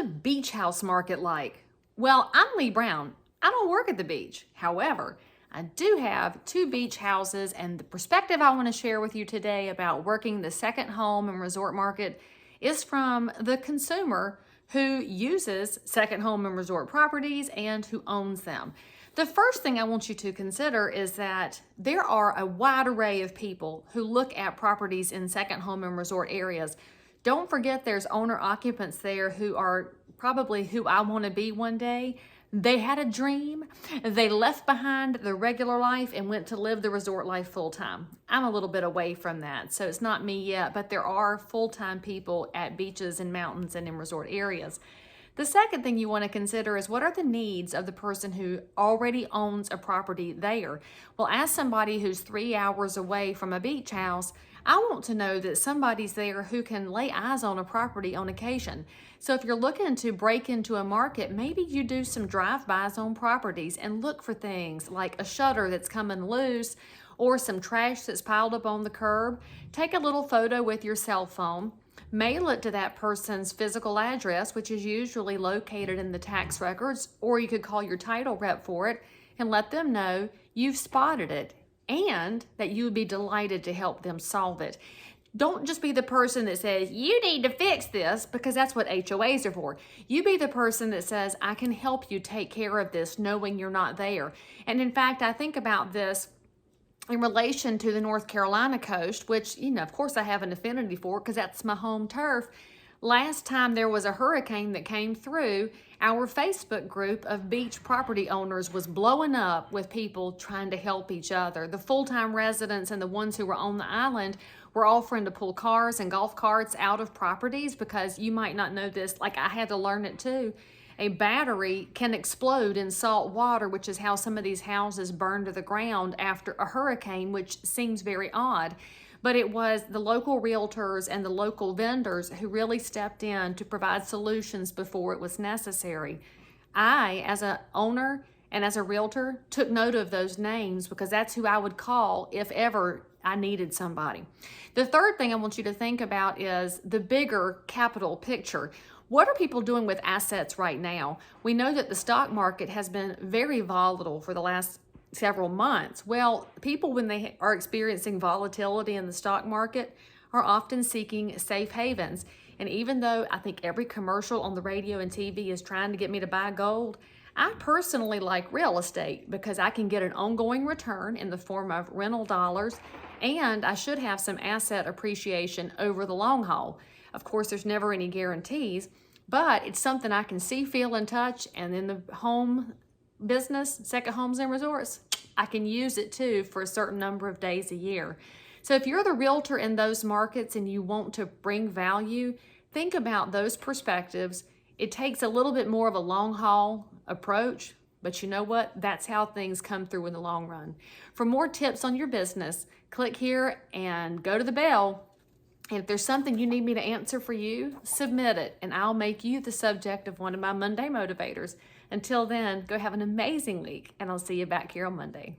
the beach house market like? Well, I'm Leigh Brown. I don't work at the beach. However, I do have 2 beach houses, and the perspective I want to share with you today about working the second home and resort market is from the consumer who uses second home and resort properties and who owns them. The first thing I want you to consider is that there are a wide array of people who look at properties in second home and resort areas. Don't forget there's owner-occupants there who are probably who I want to be one day. They had a dream. They left behind the regular life and went to live the resort life full-time. I'm a little bit away from that, so it's not me yet, but there are full-time people at beaches and mountains and in resort areas. The second thing you want to consider is what are the needs of the person who already owns a property there? Well, as somebody who's 3 hours away from a beach house, I want to know that somebody's there who can lay eyes on a property on occasion. So if you're looking to break into a market, maybe you do some drive-bys on properties and look for things like a shutter that's coming loose or some trash that's piled up on the curb. Take a little photo with your cell phone. Mail it to that person's physical address, which is usually located in the tax records, or you could call your title rep for it and let them know you've spotted it and that you would be delighted to help them solve it. Don't just be the person that says, you need to fix this, because that's what HOAs are for. You be the person that says, I can help you take care of this knowing you're not there. And in fact, I think about this in relation to the North Carolina coast, which, of course I have an affinity for because that's my home turf. Last time there was a hurricane that came through, our Facebook group of beach property owners was blowing up with people trying to help each other. The full-time residents and the ones who were on the island were offering to pull cars and golf carts out of properties because you might not know this, like I had to learn it too. A battery can explode in salt water, which is how some of these houses burn to the ground after a hurricane, which seems very odd. But it was the local realtors and the local vendors who really stepped in to provide solutions before it was necessary. I, as an owner and as a realtor, took note of those names because that's who I would call if ever I needed somebody. The third thing I want you to think about is the bigger capital picture. What are people doing with assets right now? We know that the stock market has been very volatile for the last several months. Well, people, when they are experiencing volatility in the stock market, are often seeking safe havens. And even though I think every commercial on the radio and TV is trying to get me to buy gold, I personally like real estate because I can get an ongoing return in the form of rental dollars, and I should have some asset appreciation over the long haul. Of course, there's never any guarantees, but it's something I can see, feel, and touch. And in the home business, second homes and resorts, I can use it too for a certain number of days a year. So if you're the realtor in those markets and you want to bring value, think about those perspectives. It takes a little bit more of a long haul approach, but you know what? That's how things come through in the long run. For more tips on your business, click here and go to the bell. And if there's something you need me to answer for you, submit it, and I'll make you the subject of one of my Monday Motivators. Until then, go have an amazing week, and I'll see you back here on Monday.